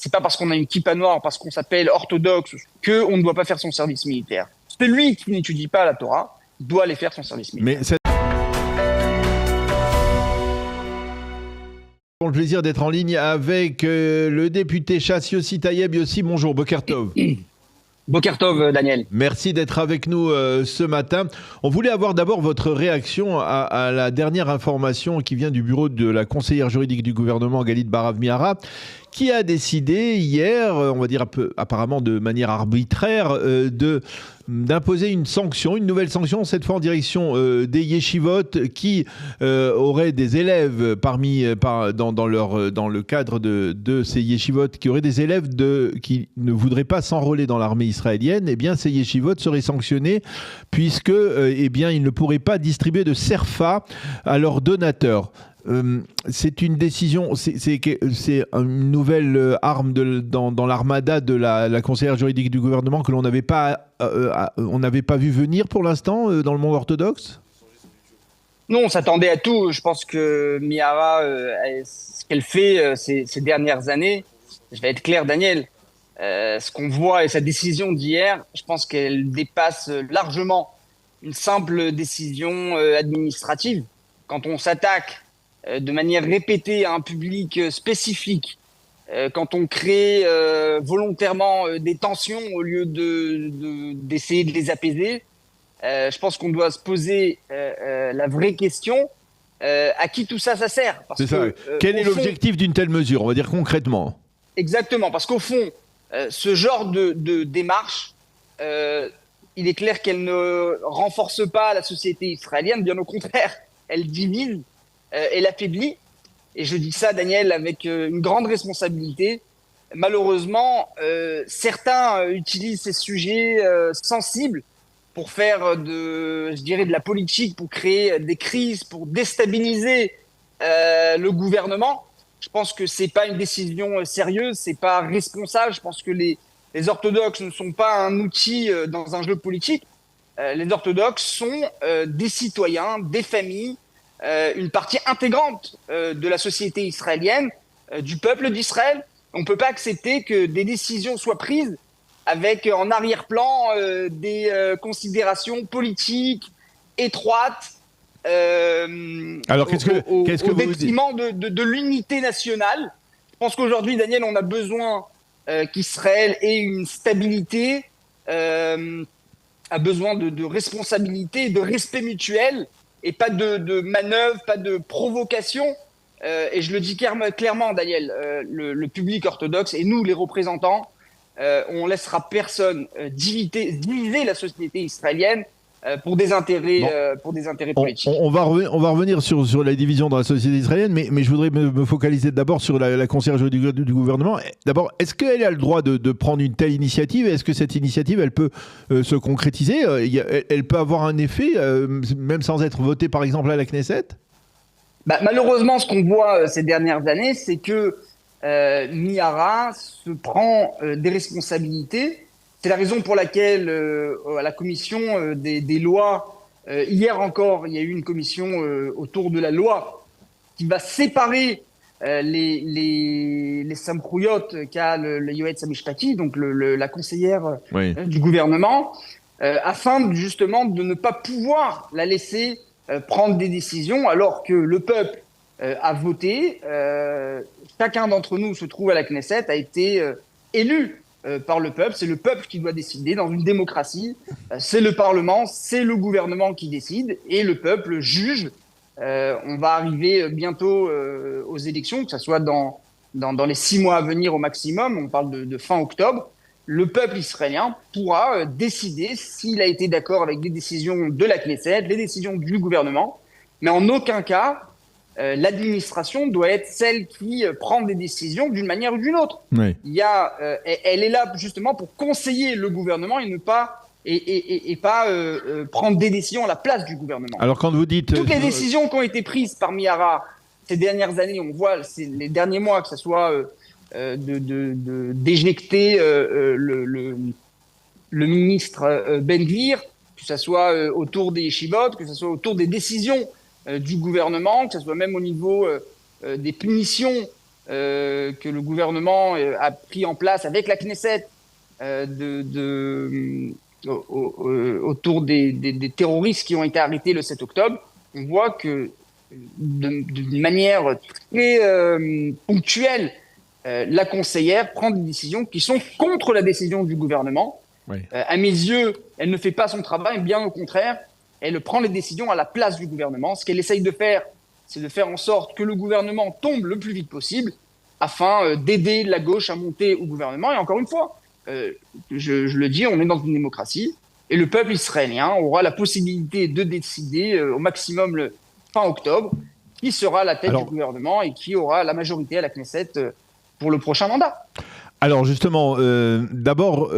c'est pas parce qu'on a une kippa noire, parce qu'on s'appelle orthodoxe, qu'on ne doit pas faire son service militaire. Celui qui n'étudie pas la Torah doit aller faire son service militaire. Mais le plaisir d'être en ligne avec le député Chass Yossi Tayeb. Yossi, bonjour, Boker Tov. Boker Tov, Daniel. Merci d'être avec nous ce matin. On voulait avoir d'abord votre réaction à la dernière information qui vient du bureau de la conseillère juridique du gouvernement, Galit Barav-Miara, qui a décidé hier, on va dire apparemment de manière arbitraire, d'imposer une sanction, une nouvelle sanction, cette fois en direction des yeshivot qui auraient des élèves dans le cadre de ces yeshivot, qui auraient des élèves qui ne voudraient pas s'enrôler dans l'armée israélienne. Eh bien, ces yeshivot seraient sanctionnés puisque ils ne pourraient pas distribuer de serfa à leurs donateurs. C'est une décision, c'est une nouvelle arme dans l'armada de la conseillère juridique du gouvernement que l'on n'avait pas vu venir pour l'instant dans le monde orthodoxe. Non, on s'attendait à tout. Je pense que Miara, ce qu'elle fait ces dernières années, je vais être clair, Daniel, ce qu'on voit et sa décision d'hier, je pense qu'elle dépasse largement une simple décision administrative. Quand on s'attaque de manière répétée à un public spécifique, quand on crée volontairement des tensions au lieu d'essayer de les apaiser, je pense qu'on doit se poser la vraie question, à qui tout ça sert? C'est ça. Quel est l'objectif d'une telle mesure, on va dire concrètement? Exactement, parce qu'au fond, ce genre de démarche, il est clair qu'elle ne renforce pas la société israélienne, bien au contraire, elle divise, elle affaiblit. Et je dis ça, Daniel, avec une grande responsabilité. Malheureusement, certains utilisent ces sujets sensibles pour faire de la politique, pour créer des crises, pour déstabiliser le gouvernement. Je pense que c'est pas une décision sérieuse, c'est pas responsable. Je pense que les orthodoxes ne sont pas un outil dans un jeu politique. Les orthodoxes sont des citoyens, des familles, une partie intégrante de la société israélienne, du peuple d'Israël. On ne peut pas accepter que des décisions soient prises avec en arrière-plan des considérations politiques étroites, Alors, au détriment de l'unité nationale. Je pense qu'aujourd'hui, Daniel, on a besoin qu'Israël ait une stabilité, a besoin de responsabilité, de respect mutuel, et pas de manœuvres, pas de provocation. Et je le dis clairement, Daniel, le public orthodoxe et nous, les représentants, on laissera personne diviser la société israélienne pour des intérêts politiques. On va revenir sur la division dans la société israélienne, mais je voudrais me focaliser d'abord sur la conseillère juridique du gouvernement. D'abord, est-ce qu'elle a le droit de prendre une telle initiative? Est-ce que cette initiative, elle peut se concrétiser? Elle peut avoir un effet, même sans être votée, par exemple, à la Knesset? Malheureusement, ce qu'on voit ces dernières années, c'est que Miara se prend des responsabilités. C'est la raison pour laquelle à la commission des lois, hier encore, il y a eu une commission autour de la loi qui va séparer les samkhouyot qu'a le Yoetz Hamishpati, donc la conseillère du gouvernement, afin justement de ne pas pouvoir la laisser prendre des décisions alors que le peuple a voté. Chacun d'entre nous se trouve à la Knesset, a été élu par le peuple. C'est le peuple qui doit décider dans une démocratie. C'est le Parlement, c'est le gouvernement qui décide et le peuple juge. On va arriver bientôt aux élections, que ce soit dans les 6 mois à venir au maximum. On parle de fin octobre. Le peuple israélien pourra décider s'il a été d'accord avec les décisions de la Knesset, les décisions du gouvernement. Mais en aucun cas, l'administration doit être celle qui prend des décisions d'une manière ou d'une autre. Oui. Elle est là justement pour conseiller le gouvernement et ne pas prendre des décisions à la place du gouvernement. Alors quand vous dites... Toutes les décisions qui ont été prises par Miara ces dernières années, on voit les derniers mois, que ce soit d'éjecter le ministre Ben Gvir, que ce soit autour des yeshivot, que ce soit autour des décisions du gouvernement, que ce soit même au niveau des punitions que le gouvernement a pris en place avec la Knesset autour des terroristes qui ont été arrêtés le 7 octobre, on voit que d'une manière très ponctuelle, la conseillère prend des décisions qui sont contre la décision du gouvernement. Oui. À mes yeux, elle ne fait pas son travail, bien au contraire, elle prend les décisions à la place du gouvernement. Ce qu'elle essaye de faire, c'est de faire en sorte que le gouvernement tombe le plus vite possible afin d'aider la gauche à monter au gouvernement. Et encore une fois, je le dis, on est dans une démocratie et le peuple israélien aura la possibilité de décider au maximum le fin octobre qui sera à la tête du gouvernement et qui aura la majorité à la Knesset pour le prochain mandat. Alors justement, d'abord,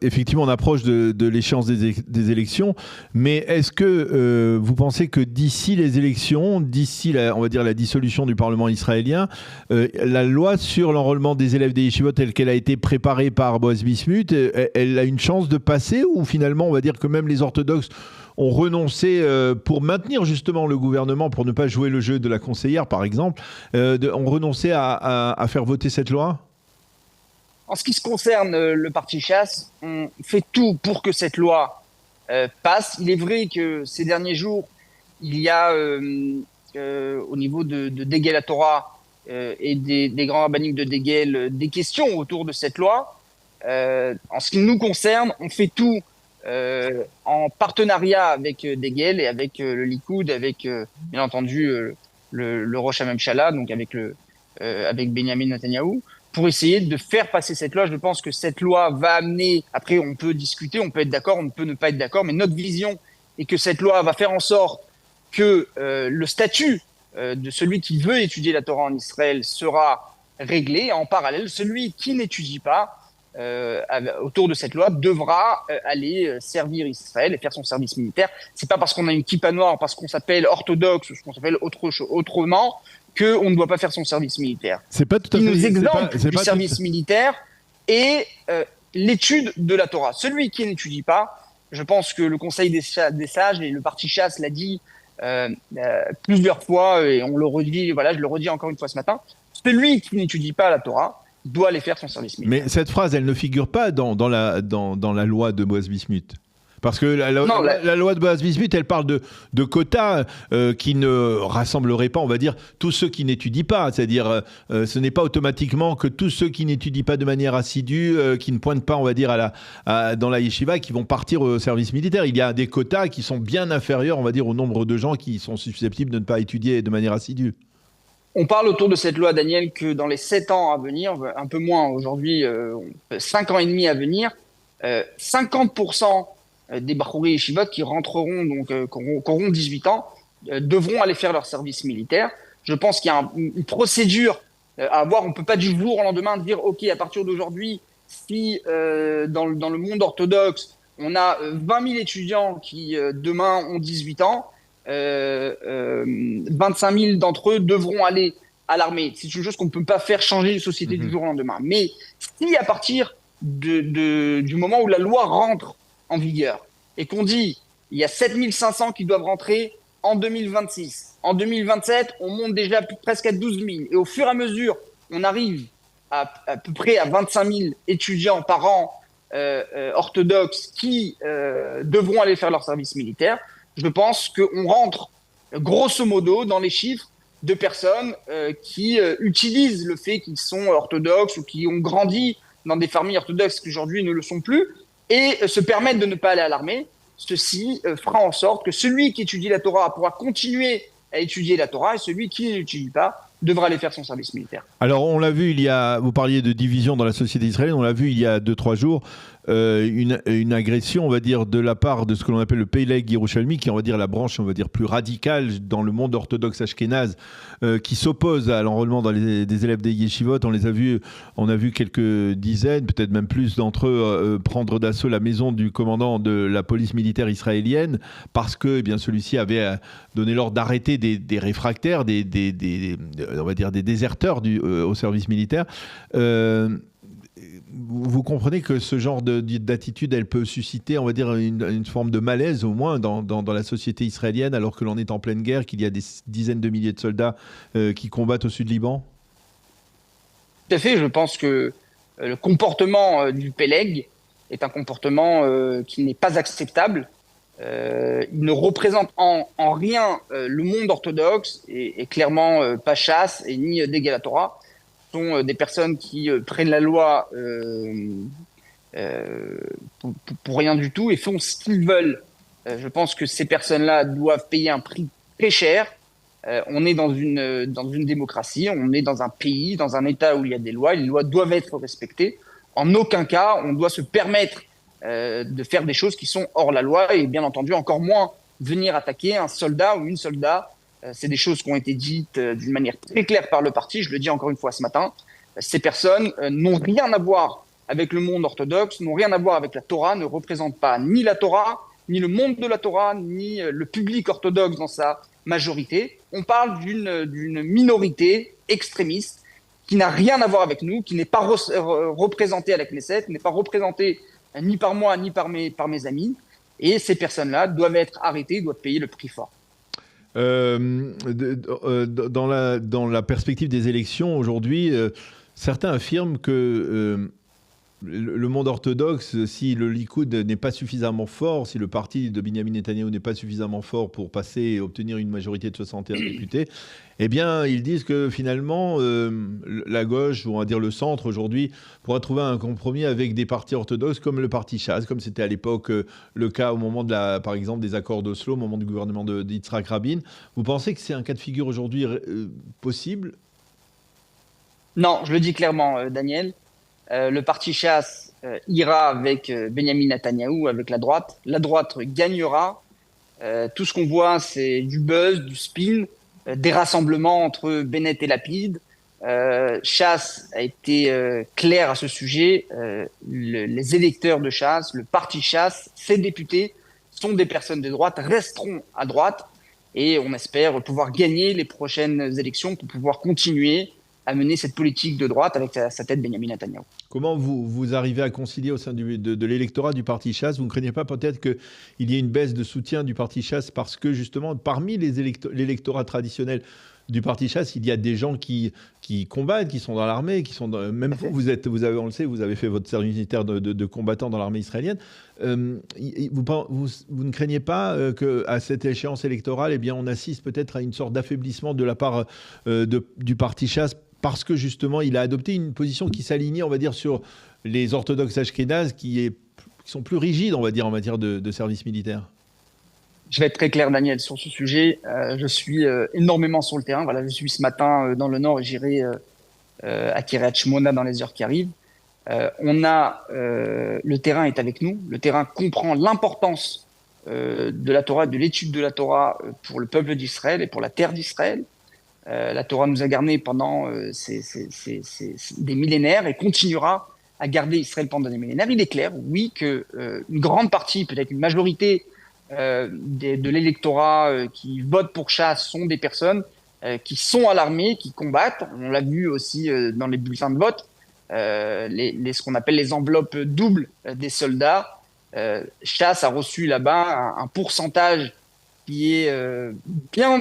effectivement, on approche de l'échéance des élections, mais est-ce que vous pensez que d'ici les élections, d'ici, on va dire, la dissolution du Parlement israélien, la loi sur l'enrôlement des élèves des yeshivot telle qu'elle a été préparée par Boaz Bismuth, elle a une chance de passer, ou finalement, on va dire que même les orthodoxes ont renoncé pour maintenir justement le gouvernement, pour ne pas jouer le jeu de la conseillère, par exemple, ont renoncé à faire voter cette loi ? En ce qui se concerne le parti Chasse, on fait tout pour que cette loi passe. Il est vrai que ces derniers jours, il y a au niveau de Degel Torah et des grands rabbiniques de Degel des questions autour de cette loi. En ce qui nous concerne, on fait tout en partenariat avec Degel et avec le Likoud, avec bien entendu le Rosh HaMemshala, donc avec Benjamin Netanyahou, pour essayer de faire passer cette loi. Je pense que cette loi va amener, après on peut discuter, on peut être d'accord, on peut ne pas être d'accord, mais notre vision est que cette loi va faire en sorte que le statut de celui qui veut étudier la Torah en Israël sera réglé. En parallèle, celui qui n'étudie pas autour de cette loi devra aller servir Israël et faire son service militaire. C'est pas parce qu'on a une kippa noire, parce qu'on s'appelle orthodoxe ou qu'on s'appelle autrement, qu'on ne doit pas faire son service militaire. C'est pas tout à fait. Il nous exempte du service militaire et l'étude de la Torah. Celui qui n'étudie pas, je pense que le Conseil des sages et le parti Chasse l'a dit plusieurs fois et on le redit. Voilà, je le redis encore une fois ce matin. Celui qui n'étudie pas la Torah doit aller faire son service militaire. Mais cette phrase, elle ne figure pas dans la loi de Boaz Bismuth. Parce que la loi de Boaz Bismuth, elle parle de quotas qui ne rassembleraient pas, on va dire, tous ceux qui n'étudient pas. C'est-à-dire, ce n'est pas automatiquement que tous ceux qui n'étudient pas de manière assidue, qui ne pointent pas, on va dire, dans la yeshiva, qui vont partir au service militaire. Il y a des quotas qui sont bien inférieurs, on va dire, au nombre de gens qui sont susceptibles de ne pas étudier de manière assidue. On parle autour de cette loi, Daniel, que dans les 7 ans à venir, un peu moins aujourd'hui, 5 ans et demi à venir, 50% des Bachouri Yeshivot qui rentreront, donc qui auront 18 ans, devront aller faire leur service militaire. Je pense qu'il y a une procédure à avoir. On ne peut pas du jour au lendemain dire « Ok, à partir d'aujourd'hui, si dans le monde orthodoxe, on a 20 000 étudiants qui demain ont 18 ans, 25 000 d'entre eux devront aller à l'armée. » C'est une chose qu'on ne peut pas faire changer une société du jour au lendemain. Mais si à partir du moment où la loi rentre en vigueur et qu'on dit il y a 7 500 qui doivent rentrer en 2026, en 2027 on monte déjà presque à 12 000 et au fur et à mesure on arrive à peu près à 25 000 étudiants par an orthodoxes qui devront aller faire leur service militaire, je pense qu'on rentre grosso modo dans les chiffres de personnes qui utilisent le fait qu'ils sont orthodoxes ou qui ont grandi dans des familles orthodoxes qui aujourd'hui ne le sont plus et se permettent de ne pas aller à l'armée. Ceci fera en sorte que celui qui étudie la Torah pourra continuer à étudier la Torah et celui qui ne l'étudie pas devra aller faire son service militaire. Alors on l'a vu, vous parliez de division dans la société israélienne, on l'a vu il y a 2-3 jours, une agression, on va dire, de la part de ce que l'on appelle le Peleg Yerushalmi, qui est, on va dire, la branche, on va dire, plus radicale dans le monde orthodoxe ashkénaze, qui s'oppose à l'enrôlement des élèves des yeshivot. On a vu quelques dizaines, peut-être même plus d'entre eux, prendre d'assaut la maison du commandant de la police militaire israélienne, parce que, eh bien, celui-ci avait donné l'ordre d'arrêter des réfractaires, on va dire des déserteurs au service militaire. Vous comprenez que ce genre d'attitude, elle peut susciter, on va dire, une forme de malaise, au moins, dans la société israélienne, alors que l'on est en pleine guerre, qu'il y a des dizaines de milliers de soldats qui combattent au sud Liban ? Tout à fait, je pense que le comportement du Peleg est un comportement qui n'est pas acceptable. Il ne représente en rien le monde orthodoxe et clairement pas Chasse et ni Dégel Torah. Ce sont des personnes qui prennent la loi pour rien du tout et font ce qu'ils veulent. Je pense que ces personnes-là doivent payer un prix très cher. On est dans une démocratie, on est dans un pays, dans un État où il y a des lois. Les lois doivent être respectées. En aucun cas, on doit se permettre de faire des choses qui sont hors la loi et bien entendu encore moins venir attaquer un soldat ou une soldat. C'est des choses qui ont été dites d'une manière très claire par le parti. Je le dis encore une fois ce matin. Ces personnes n'ont rien à voir avec le monde orthodoxe, n'ont rien à voir avec la Torah, ne représentent pas ni la Torah, ni le monde de la Torah, ni le public orthodoxe dans sa majorité. On parle d'une minorité extrémiste qui n'a rien à voir avec nous, qui n'est pas représentée à la Knesset, n'est pas représentée ni par moi, ni par mes amis. Et ces personnes-là doivent être arrêtées, doivent payer le prix fort. Dans la perspective des élections aujourd'hui, certains affirment que le monde orthodoxe, si le Likoud n'est pas suffisamment fort, si le parti de Benyamin Netanyahou n'est pas suffisamment fort pour passer et obtenir une majorité de 61 députés, eh bien, ils disent que finalement, la gauche, ou on va dire le centre aujourd'hui, pourra trouver un compromis avec des partis orthodoxes comme le parti Chasse, comme c'était à l'époque le cas au moment par exemple, des accords d'Oslo, au moment du gouvernement d'Yitzhak Rabin. Vous pensez que c'est un cas de figure aujourd'hui possible ? Non, je le dis clairement, Daniel. Le parti Chasse ira avec Benyamin Netanyahou, avec la droite. La droite gagnera. Tout ce qu'on voit, c'est du buzz, du spin, des rassemblements entre Bennett et Lapid. Chasse a été clair à ce sujet. Les électeurs de Chasse, le parti Chasse, ses députés sont des personnes de droite, resteront à droite. Et on espère pouvoir gagner les prochaines élections pour pouvoir continuer à mener cette politique de droite avec sa tête Benyamin Netanyahou. Comment vous arrivez à concilier au sein de l'électorat du parti Chasse ? Vous ne craignez pas peut-être qu'il y ait une baisse de soutien du parti Chasse parce que justement, parmi l'électorat traditionnel du parti Chasse, il y a des gens qui combattent, qui sont dans l'armée, qui sont même vous, on le sait, vous avez fait votre service militaire de combattant dans l'armée israélienne. Vous ne craignez pas qu'à cette échéance électorale, eh bien, on assiste peut-être à une sorte d'affaiblissement de la part du parti Chasse parce que justement, il a adopté une position qui s'alignait, on va dire, sur les orthodoxes ashkénazes qui sont plus rigides, on va dire, en matière de service militaire. Je vais être très clair, Daniel, sur ce sujet. Je suis énormément sur le terrain. Voilà, je suis ce matin dans le nord et j'irai à Kiryat Shmona dans les heures qui arrivent. Le terrain est avec nous. Le terrain comprend l'importance de la Torah, de l'étude de la Torah pour le peuple d'Israël et pour la terre d'Israël. La Torah nous a gardés pendant des millénaires et continuera à garder Israël pendant des millénaires. Il est clair, oui, que une grande partie, peut-être une majorité de l'électorat qui vote pour Chasse sont des personnes qui sont à l'armée, qui combattent. On l'a vu aussi dans les bulletins de vote, ce qu'on appelle les enveloppes doubles des soldats. Chasse a reçu là-bas un pourcentage qui est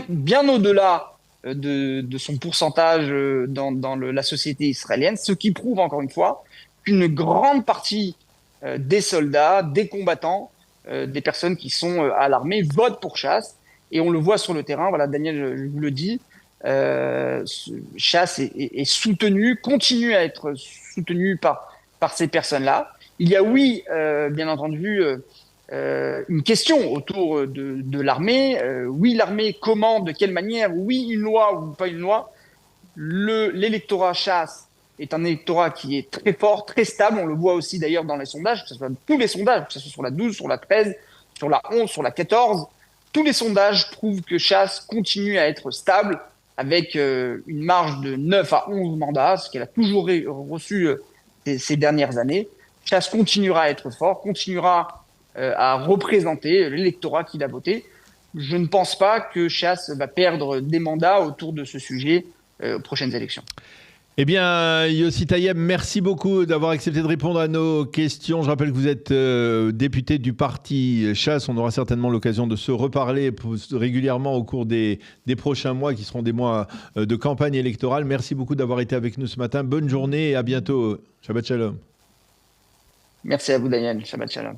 bien au-delà de son pourcentage dans la société israélienne, ce qui prouve encore une fois qu'une grande partie des soldats, des combattants, des personnes qui sont à l'armée votent pour Chasse et on le voit sur le terrain. Voilà, Daniel, je vous le dis, Chasse est soutenu, continue à être soutenu par ces personnes-là. Il y a bien entendu une question autour de l'armée. Oui, l'armée, comment, de quelle manière? Oui, une loi ou pas une loi. L'électorat Chasse est un électorat qui est très fort, très stable. On le voit aussi d'ailleurs dans les sondages, que ce soit tous les sondages, que ce soit sur la 12, sur la 13, sur la 11, sur la 14. Tous les sondages prouvent que Chasse continue à être stable avec une marge de 9 à 11 mandats, ce qu'elle a toujours reçu ces dernières années. Chasse continuera à être fort, continuera à représenter l'électorat qu'il a voté. Je ne pense pas que Chasse va perdre des mandats autour de ce sujet aux prochaines élections. Eh bien, Yossi Taïeb, merci beaucoup d'avoir accepté de répondre à nos questions. Je rappelle que vous êtes député du parti Chasse. On aura certainement l'occasion de se reparler régulièrement au cours des prochains mois, qui seront des mois de campagne électorale. Merci beaucoup d'avoir été avec nous ce matin. Bonne journée et à bientôt. Shabbat Shalom. Merci à vous, Daniel. Shabbat Shalom.